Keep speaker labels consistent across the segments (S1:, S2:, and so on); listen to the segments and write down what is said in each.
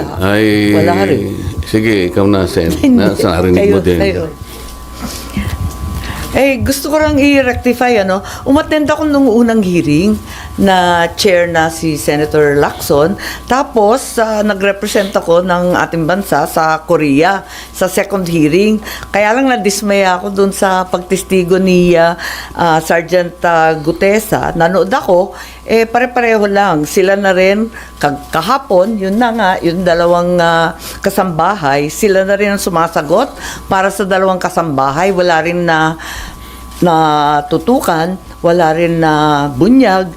S1: Sige,
S2: Wala rin.
S1: sige, ikaw na, Sen.
S2: Hindi.
S1: Narinig mo din.
S2: Kayo. Gusto ko lang i-rectify, umattend ako nung unang hearing na chair na si Senator Lacson. Tapos, nag-represent ako ng ating bansa sa Korea sa second hearing. Kaya lang nadismaya ako dun sa pagtestigo ni Sergeant Gutesa. Nanood ako, pare-pareho lang. Sila na rin, kahapon, yun na nga, yung dalawang kasambahay, sila na rin ang sumasagot para sa dalawang kasambahay. Wala rin na tutukan, wala rin na bunyag.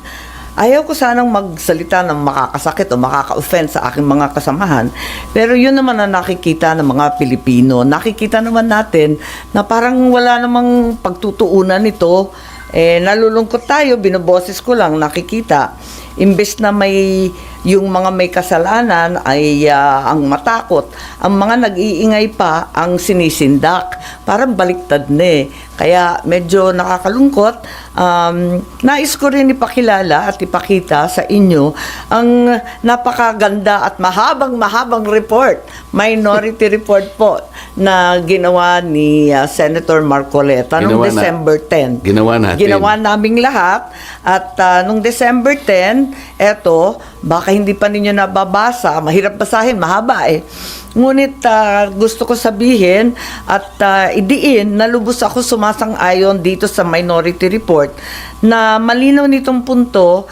S2: Ayaw ko sanang magsalita ng makakasakit o makaka-offend sa aking mga kasamahan. Pero yun naman ang nakikita ng mga Pilipino. Nakikita naman natin na parang wala namang pagtutuunan nito. Nalulungkot tayo, binoboses ko lang, nakikita. Imbes na yung mga may kasalanan ay ang matakot, ang mga nag-iingay pa ang sinisindak. Parang baliktad na Kaya medyo nakakalungkot. Nais ko rin ipakilala at ipakita sa inyo ang napakaganda at mahabang report, minority report po, na ginawa ni Senator Marcoleta noong December 10.
S1: Ginawa natin.
S2: Ginawa naming lahat. At noong December 10, eto, baka hindi pa ninyo nababasa, mahirap basahin, mahaba Ngunit gusto ko sabihin at idiin na lubos ako sumasang-ayon dito sa minority report na malinaw nitong punto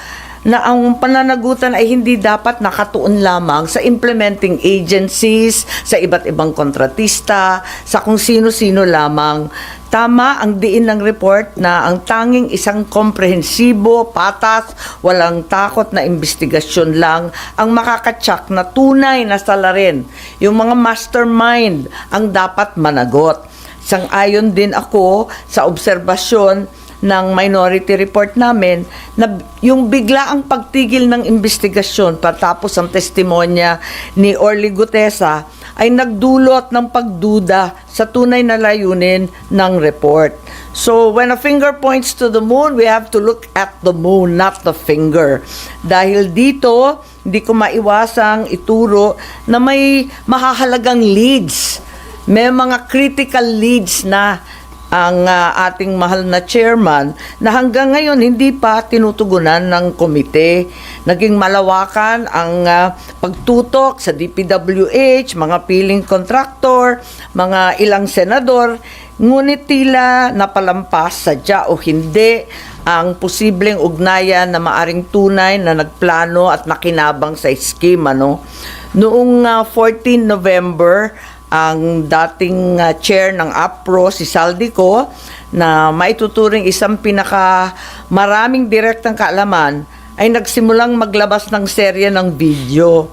S2: na ang pananagutan ay hindi dapat nakatuon lamang sa implementing agencies, sa iba't ibang kontratista, sa kung sino-sino lamang. Tama ang diin ng report na ang tanging isang komprehensibo, patas, walang takot na investigasyon lang ang makakatsak na tunay na salarin. Yung mga mastermind ang dapat managot. Sang-ayon din ako sa obserbasyon ng minority report namin na yung biglaang pagtigil ng investigasyon patapos ang testimonya ni Orly Gutesa ay nagdulot ng pagduda sa tunay na layunin ng report. So, when a finger points to the moon, we have to look at the moon, not the finger. Dahil dito, hindi ko maiwasang ituro na may mahahalagang leads. May mga critical leads na ang ating mahal na chairman na hanggang ngayon hindi pa tinutugunan ng komite. Naging malawakan ang pagtutok sa DPWH, mga piling contractor, mga ilang senador, ngunit tila napalampas sadya o hindi ang posibleng ugnayan na maaring tunay na nagplano at nakinabang sa scheme. Noong 14 November, ang dating chair ng APRO, si Saldico, na maituturing isang maraming direktang kaalaman, ay nagsimulang maglabas ng serye ng video.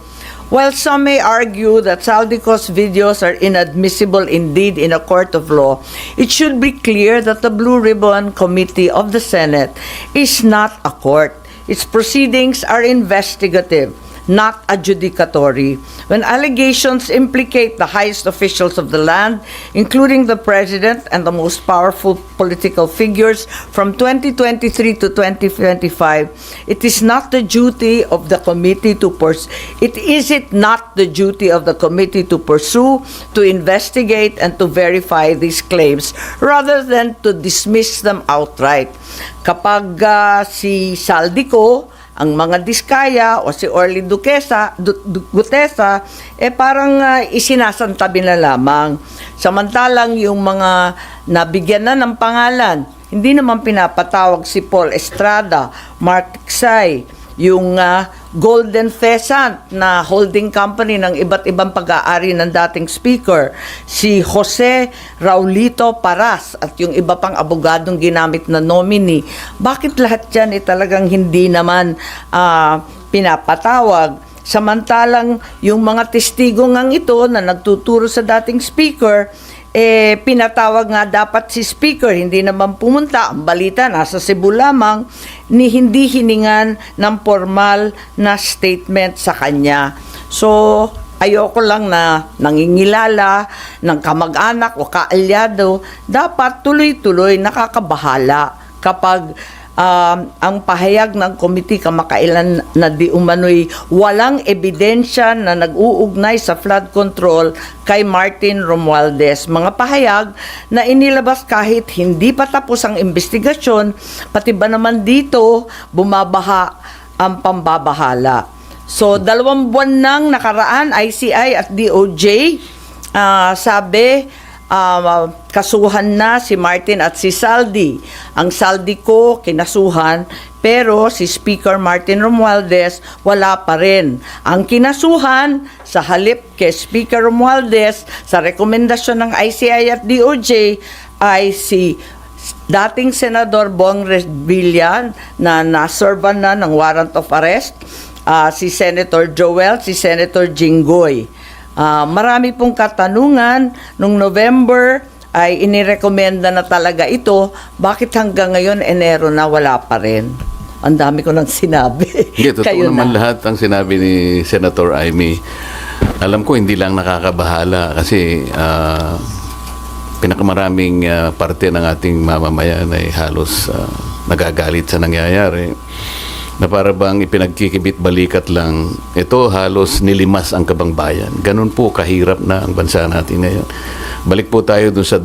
S2: While some may argue that Saldico's videos are inadmissible indeed in a court of law, it should be clear that the Blue Ribbon Committee of the Senate is not a court. Its proceedings are investigative, not adjudicatory. When allegations implicate the highest officials of the land, including the president and the most powerful political figures from 2023 to 2025, it is not the duty of the committee to pursue, to investigate and to verify these claims rather than to dismiss them outright. Kapag si Saldico, ang mga diskaya o si Orly Gutesa, parang isinasantabi na lamang. Samantalang yung mga nabigyan na ng pangalan, hindi naman pinapatawag si Paul Estrada, Mark Tiksay, yung Golden Pheasant na holding company ng iba't ibang pag-aari ng dating speaker, si Jose Raulito Paras at yung iba pang abogadong ginamit na nominee. Bakit lahat yan talagang hindi naman pinapatawag? Samantalang yung mga testigo ngang ito na nagtuturo sa dating speaker, pinatawag nga dapat si speaker, hindi naman pumunta. Ang balita, nasa Cebu lamang, hindi hiningan ng formal na statement sa kanya. So, ayoko lang na nangingilala ng kamag-anak o kaalyado. Dapat tuloy-tuloy nakakabahala kapag ang pahayag ng komite kamakailan na di umano'y walang ebidensya na nag-uugnay sa flood control kay Martin Romualdez. Mga pahayag na inilabas kahit hindi pa tapos ang investigasyon, pati ba naman dito bumabaha ang pambabahala. So, 2 buwan nang nakaraan, ICI at DOJ, sabi, kasuhan na si Martin at si Saldi. Ang Saldi ko kinasuhan, pero si Speaker Martin Romualdez wala pa rin. Ang kinasuhan sa halip kay Speaker Romualdez sa rekomendasyon ng ICI at DOJ ay si dating Senador Bong Revilla na naservan na ng warrant of arrest, si Senator Joel, si Senator Jinggoy. Marami pong katanungan. Nung November ay inirekomenda na talaga ito. Bakit hanggang ngayon, Enero na, wala pa rin? Ang dami ko nang sinabi.
S1: Hindi, totoo naman lahat ang sinabi ni Senator Amy. Alam ko hindi lang nakakabahala kasi pinakamaraming parte ng ating mamamayan ay halos nagagalit sa nangyayari. Na para bang ipinagkikibit balikat lang, ito halos nilimas ang kabangbayan. Ganun po kahirap na ang bansa natin ngayon. Balik po tayo dun sa